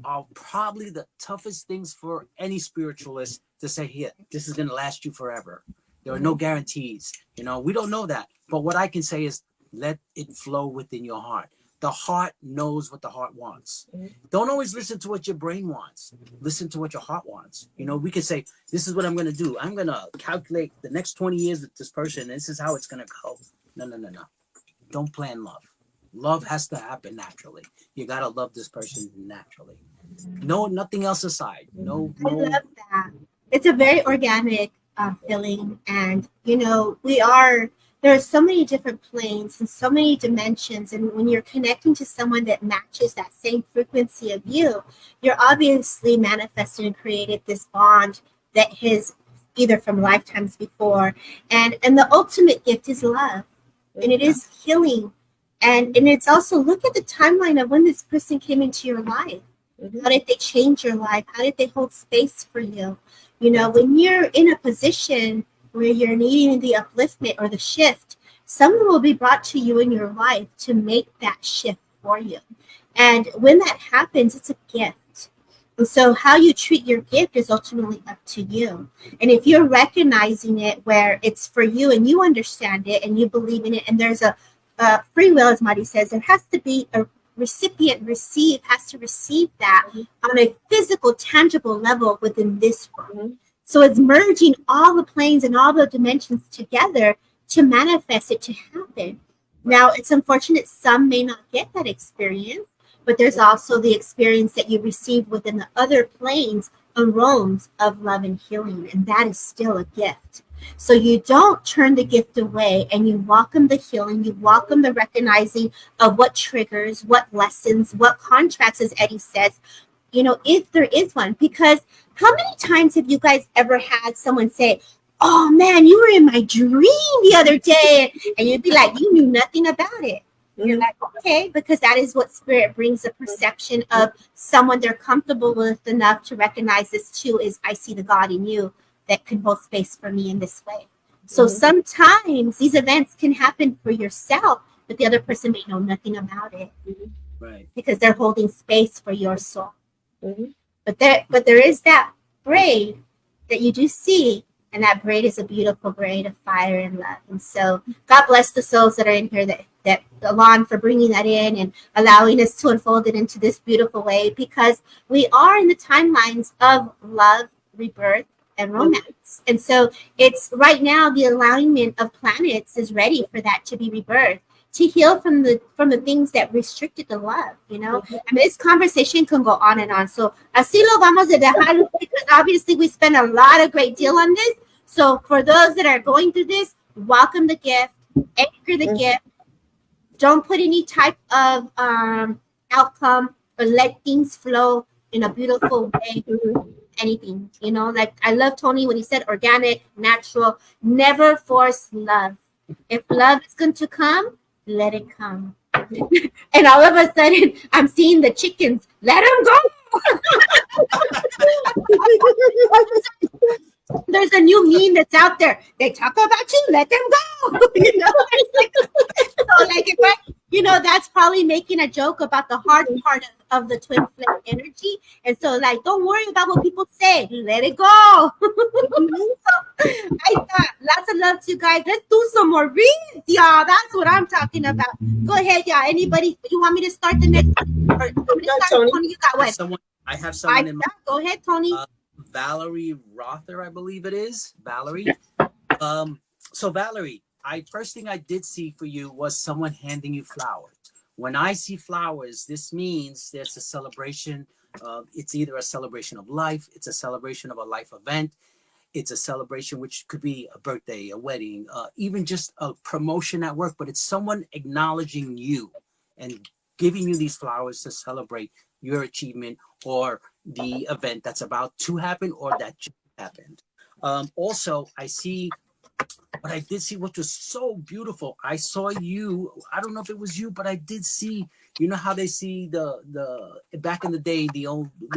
are probably the toughest things for any spiritualist to say, here, this is going to last you forever. There are no guarantees. We don't know that. But what I can say is let it flow within your heart. The heart knows what the heart wants. Don't always listen to what your brain wants. Listen to what your heart wants. We can say, this is what I'm going to do. I'm going to calculate the next 20 years with this person. This is how it's going to go. No. Don't plan love. Love has to happen naturally. You got to love this person naturally. No, nothing else aside. No. I love that. It's a very organic feeling. And, there are so many different planes and so many dimensions. And when you're connecting to someone that matches that same frequency of you, you're obviously manifested and created this bond that has either from lifetimes before. And the ultimate gift is love. And it is healing. And it's also, look at the timeline of when this person came into your life. How did they change your life? How did they hold space for you? When you're in a position where you're needing the upliftment or the shift, someone will be brought to you in your life to make that shift for you. And when that happens, it's a gift. And so how you treat your gift is ultimately up to you. And if you're recognizing it where it's for you and you understand it and you believe in it, and there's a free will, as Marty says, there has to be a recipient has to receive that on a physical, tangible level within this world. So it's merging all the planes and all the dimensions together to manifest it to happen. Now, it's unfortunate some may not get that experience, but there's also the experience that you receive within the other planes and realms of love and healing, and that is still a gift. So you don't turn the gift away, and you welcome the healing, you welcome the recognizing of what triggers, what lessons, what contracts, as Eddie says, if there is one. Because how many times have you guys ever had someone say, "Oh man, you were in my dream the other day," and you'd be like, you knew nothing about it. You're like, okay, because that is what spirit brings, a perception of someone they're comfortable with enough to recognize this too, is I see the God in you that can hold space for me in this way. So sometimes these events can happen for yourself, but the other person may know nothing about it. Right. Because they're holding space for your soul. But there is that braid that you do see, and that braid is a beautiful braid of fire and love. And so God bless the souls that are in here, that Alon, for bringing that in and allowing us to unfold it into this beautiful way, because we are in the timelines of love, rebirth, and romance. And so it's right now the alignment of planets is ready for that to be rebirthed, to heal from the things that restricted the love, you know. I mean, this conversation can go on and on. So así lo vamos a dejar, because obviously we spent a lot of great deal on this. So for those that are going through this, welcome the gift, anchor the gift. Don't put any type of outcome, or let things flow in a beautiful way. Anything, you know, like I love Tony when he said organic, natural, never force love. If love is going to come, let it come. And all of a sudden, I'm seeing the chickens. Let them go. There's a new meme that's out there. They talk about you, let them go. You know, so like if I, you know, that's probably making a joke about the hard part of the twin flame energy. And so, like, don't worry about what people say. Let it go. So, I thought, lots of love to you guys. Let's do some more reads, y'all. That's what I'm talking about. Go ahead, y'all. Anybody, you want me to start the next one? Or Tony. You got one. I have someone in mind. Go ahead, Tony. Valerie Rother, I believe it is. Valerie. So Valerie, first thing I did see for you was someone handing you flowers. When I see flowers, this means there's a celebration. It's either a celebration of life, it's a celebration of a life event, it's a celebration which could be a birthday, a wedding, even just a promotion at work, but it's someone acknowledging you and giving you these flowers to celebrate your achievement or the event that's about to happen or that just happened. Also, I see what I did see, which was so beautiful. I saw you. I don't know if it was you, but I did see. You know how they see the back in the day, the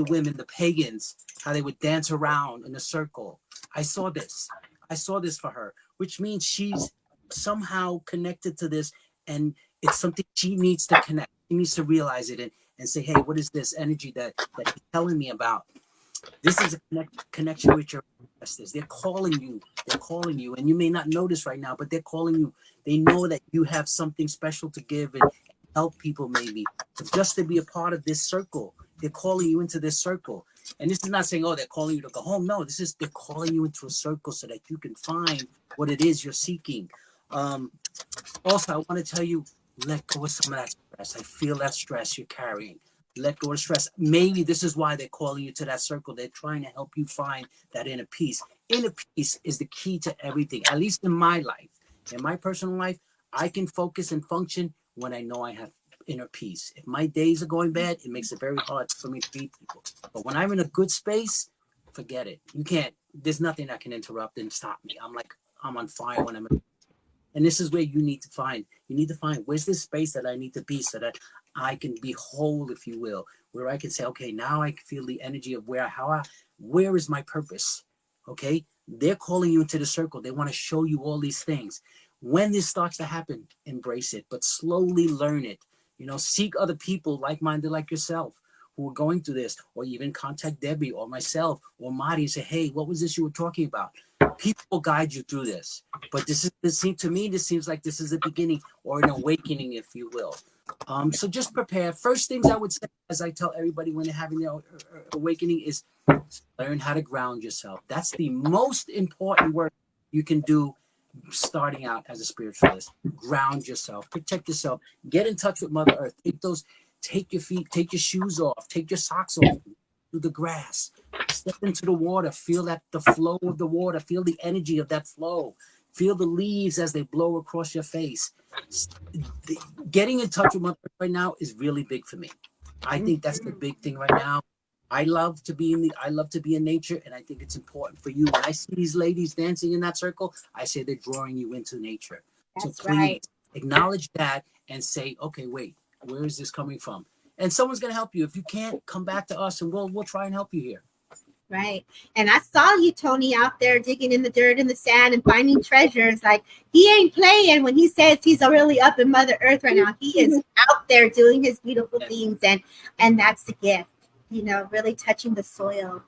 women, the pagans, how they would dance around in a circle. I saw this. I saw this for her, which means she's somehow connected to this, and it's something she needs to connect. She needs to realize it and say, hey, what is this energy that he's telling me about? This is a connection with your ancestors. They're calling you, and you may not notice right now, but they're calling you. They know that you have something special to give and help people, maybe just to be a part of this circle. They're calling you into this circle. And this is not saying, oh, they're calling you to go home. No, they're calling you into a circle so that you can find what it is you're seeking. Also, I want to tell you, let go of some of that stress. I feel that stress you're carrying. Let go of stress. Maybe this is why they're calling you to that circle. They're trying to help you find that inner peace. Inner peace is the key to everything, at least in my life. In my personal life, I can focus and function when I know I have inner peace. If my days are going bad, it makes it very hard for me to meet people. But when I'm in a good space, forget it. You can't, there's nothing that can interrupt and stop me. I'm on fire when I'm in. And this is where you need to find where's this space that I need to be so that I can be whole, if you will, where I can say, okay, now I can feel the energy of where is my purpose? Okay. They're calling you into the circle. They want to show you all these things. When this starts to happen, embrace it, but slowly learn it. You know, seek other people like-minded like yourself who are going through this, or even contact Debbie or myself or Marty and say, hey, what was this you were talking about? People will guide you through this. But this seems like this is a beginning or an awakening, if you will. So just prepare. First things I would say, as I tell everybody when they're having their awakening, is learn how to ground yourself. That's the most important work you can do starting out as a spiritualist. Ground yourself, protect yourself, get in touch with Mother Earth. Take your shoes off, take your socks off, to the grass, step into the water, feel the flow of the water, feel the energy of that flow, feel the leaves as they blow across your face. Getting in touch with Mother Earth right now is really big for me. I think that's the big thing right now. I love to be in nature, and I think it's important for you. When I see these ladies dancing in that circle, I say they're drawing you into nature. That's so please right. acknowledge that and say, okay, wait, where is this coming from? And someone's going to help you. If you can't, come back to us, and we'll try and help you here. Right. And I saw you, Tony, out there digging in the dirt and the sand and finding treasures. Like, he ain't playing when he says he's really up in Mother Earth right now. He is out there doing his beautiful things. And that's the gift, you know, really touching the soil,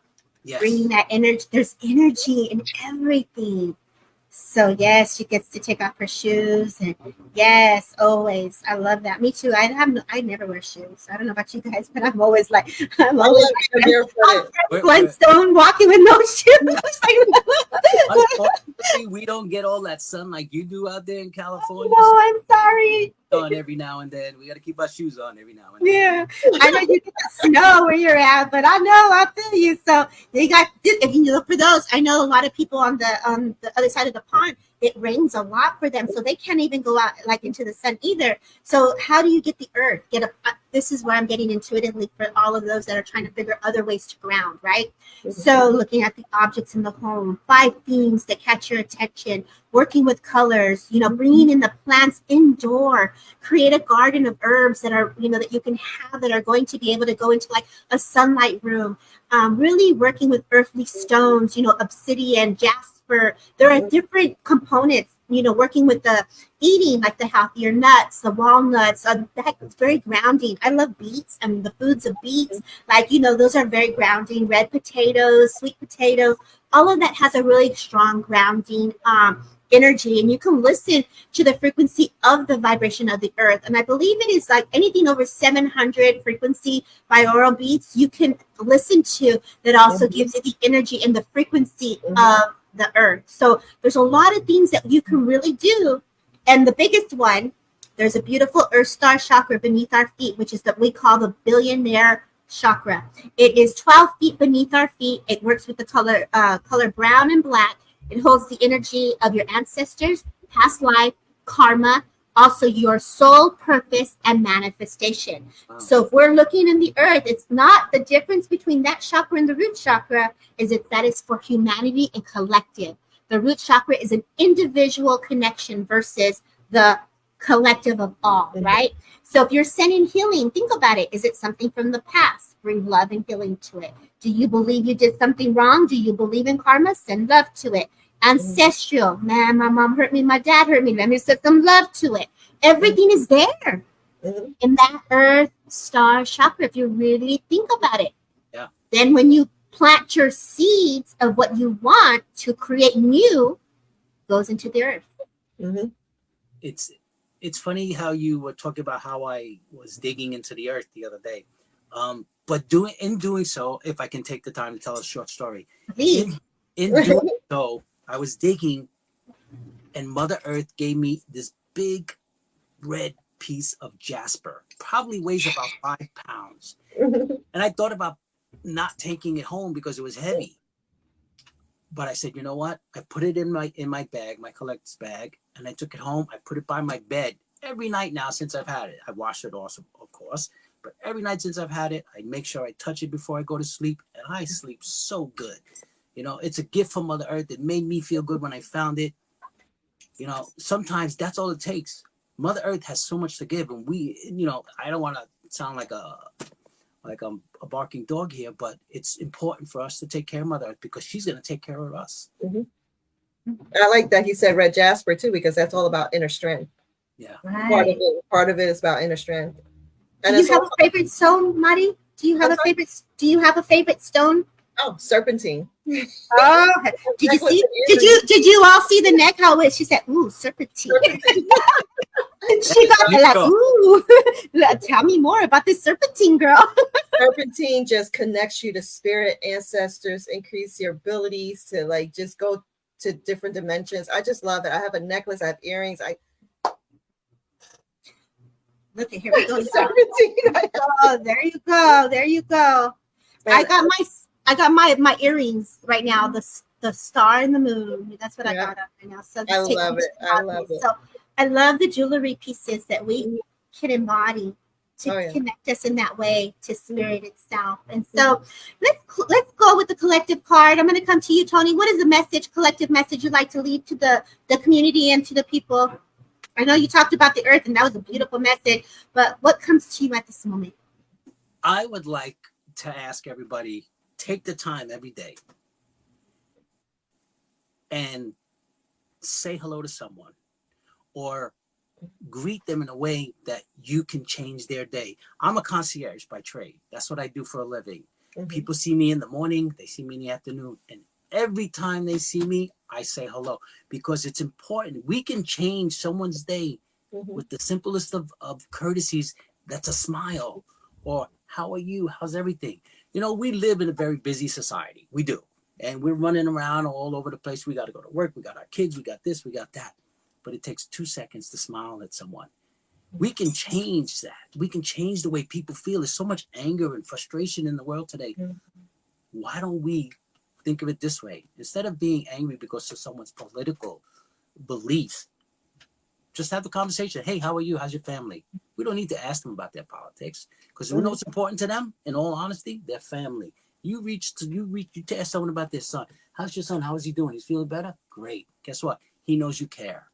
bringing that energy. There's energy in everything. So yes, she gets to take off her shoes, and yes, always. I love that. Me too. I never wear shoes. I don't know about you guys, but I'm always like, I'm I always love like, you barefooted. We're- Flintstone walking with no shoes. Like, Unfortunately, we don't get all that sun like you do out there in California. no, I'm sorry. On every now and then, we got to keep our shoes on every now and then. Yeah, I know you get the snow where you're at, but I know I feel you. So they got. If you look for those, I know a lot of people on the other side of the pond. It rains a lot for them, so they can't even go out like into the sun either. So how do you get the earth? This is where I'm getting intuitively for all of those that are trying to figure other ways to ground, right? So looking at the objects in the home, 5 themes that catch your attention, working with colors, bringing in the plants indoor, create a garden of herbs that are, that you can have that are going to be able to go into like a sunlight room, really working with earthly stones, obsidian, jasper. There are different components, working with the eating, like the healthier nuts, the walnuts. That's very grounding. I love beets and the foods of beets. Like, those are very grounding. Red potatoes, sweet potatoes, all of that has a really strong grounding energy. And you can listen to the frequency of the vibration of the earth. And I believe it is like anything over 700 frequency binaural beats you can listen to that also gives you the energy and the frequency of the earth. So there's a lot of things that you can really do. And the biggest one, there's a beautiful earth star chakra beneath our feet, which is that we call the billionaire chakra. It is 12 feet beneath our feet. It works with the color brown and black. It holds the energy of your ancestors, past life, karma, also your soul purpose and manifestation. Wow. So if we're looking in the earth, it's not the difference between that chakra and the root chakra that is for humanity and collective. The root chakra is an individual connection versus the collective of all, right? So if you're sending healing, think about it. Is it something from the past? Bring love and healing to it. Do you believe you did something wrong? Do you believe in karma? Send love to it. Ancestral, man, my mom hurt me, my dad hurt me. Let me send some love to it. Everything is there in that earth star chakra if you really think about it. Yeah. Then when you plant your seeds of what you want to create new, goes into the earth. It's funny how you were talking about how I was digging into the earth the other day. But in doing so, if I can take the time to tell a short story, in doing so, I was digging, and Mother Earth gave me this big red piece of jasper, probably weighs about 5 pounds. And I thought about not taking it home because it was heavy. But I said, you know what? I put it in my bag, my collector's bag, and I took it home. I put it by my bed every night now since I've had it. I washed it also, of course. But every night since I've had it, I make sure I touch it before I go to sleep, and I sleep so good. It's a gift from Mother Earth. It made me feel good when I found it. Sometimes that's all it takes. Mother Earth has so much to give, and we, I don't want to sound like I'm a barking dog here, but it's important for us to take care of Mother Earth because she's going to take care of us. I like that he said red jasper too, because that's all about inner strength. Yeah. Right. Part of it is about inner strength. And do you have a favorite stone, Mari? Do you have a favorite stone? Oh, serpentine. Oh, did you all see the neck? How it? She said, "Ooh, serpentine." She got like, "Ooh, tell me more about this serpentine, girl." Serpentine just connects you to spirit, ancestors, increase your abilities to like just go to different dimensions. I just love it. I have a necklace. I have earrings. Look, here we go. Serpentine. Oh, there you go. There you go. I got my earrings right now. The star and the moon. That's what I got up right now. So I love it. I love it. So I love the jewelry pieces that we can embody to connect us in that way to spirit itself. And so let's go with the collective card. I'm going to come to you, Tony. What is the collective message you'd like to leave to the community and to the people? I know you talked about the earth, and that was a beautiful message, but what comes to you at this moment? I would like to ask everybody, take the time every day and say hello to someone or greet them in a way that you can change their day. I'm a concierge by trade. That's what I do for a living. People see me in the morning, they see me in the afternoon, and every time they see me, I say hello because it's important. We can change someone's day with the simplest of courtesies. That's a smile, or how are you? How's everything? You know, we live in a very busy society. We do. And we're running around all over the place. We got to go to work. We got our kids. We got this. We got that. But it takes 2 seconds to smile at someone. We can change that. We can change the way people feel. There's so much anger and frustration in the world today. Why don't we think of it this way? Instead of being angry because of someone's political beliefs, just have the conversation. Hey, how are you? How's your family? We don't need to ask them about their politics because we know what's important to them. In all honesty, their family. You ask someone about their son. How's your son? How is he doing? He's feeling better? Great. Guess what? He knows you care.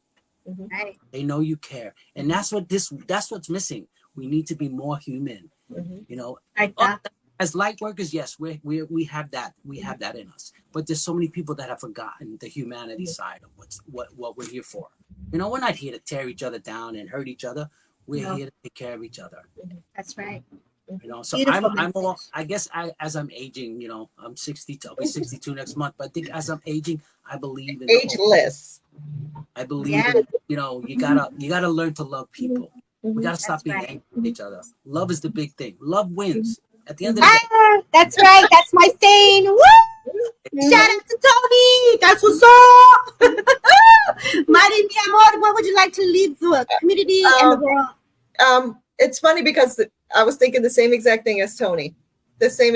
Right. They know you care. And that's what's missing. We need to be more human. You know, Like that. as light workers, yes, we have that. We have that in us. But there's so many people that have forgotten the humanity side of what we're here for. You know, we're not here to tear each other down and hurt each other. We're here to take care of each other. That's right. You know, so Beautiful I guess as I'm aging, you know, I'm 62. I'll be 62 next month. But I think as I'm aging, I believe in Ageless. I believe in, you know, you gotta learn to love people. We gotta stop being angry with each other. Love is the big thing. Love wins. At the end of the day. That's right. That's my saying. Woo! Shout out to Tony. That's what's up. Mighty mi amor, what would you like to leave the community and the world? It's funny because I was thinking the same exact thing as Tony. Because I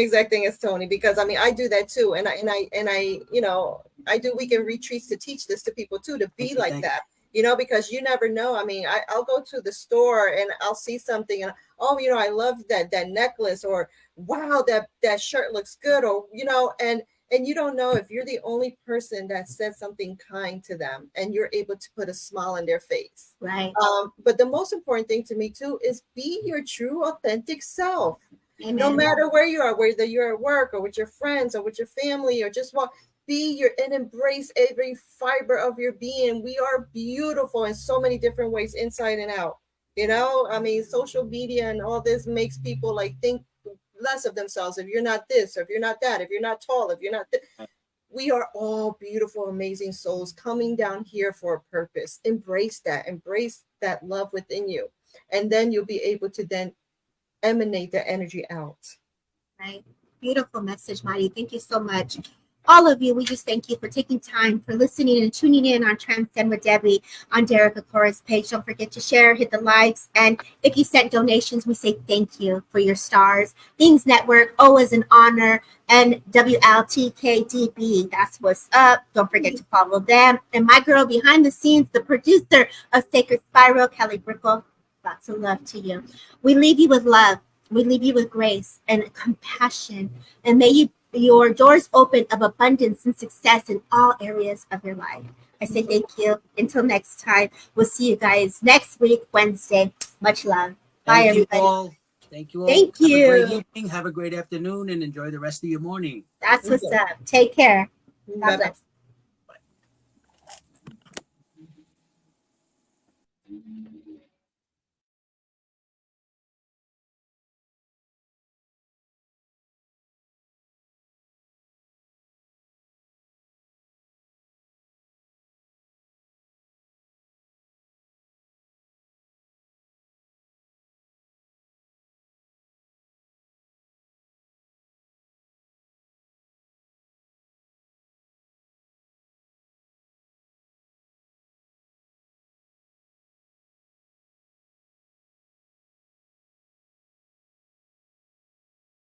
mean, I do that too. And I, you know, I do weekend retreats to teach this to people too, to be like that. You know, because you never know. I mean, I'll go to the store and I'll see something and, oh, you know, I love that necklace, or wow, that shirt looks good, or, you know, and you don't know if you're the only person that said something kind to them and you're able to put a smile on their face. Right. But the most important thing to me too is be your true, authentic self. Amen. No matter where you are, whether you're at work or with your friends or with your family, or just and embrace every fiber of your being. We are beautiful in so many different ways, inside and out. You know, I mean, social media and all this makes people like think less of themselves. If you're not this, or if you're not that, if you're not tall, if you're not we are all beautiful, amazing souls coming down here for a purpose. Embrace that love within you. And then you'll be able to then emanate that energy out. Right. Beautiful message, Mighty. Thank you so much. All of you, we just thank you for taking time, for listening and tuning in on Transcend with Debbie on Derek Akora's page. Don't forget to share, hit the likes, and if you sent donations, we say thank you for your stars. Things Network, always an honor, and WLTKDB, that's what's up. Don't forget to follow them. And my girl behind the scenes, the producer of Sacred Spiral, Kelly Brickle, lots of love to you. We leave you with love. We leave you with grace and compassion, and may your doors open of abundance and success in all areas of your life. I say thank you. Until next time, we'll see you guys next week, Wednesday. Much love. Bye, everybody. Thank you all. Thank you. Have a great evening, have a great afternoon, and enjoy the rest of your morning. That's what's up. Take care. God bless.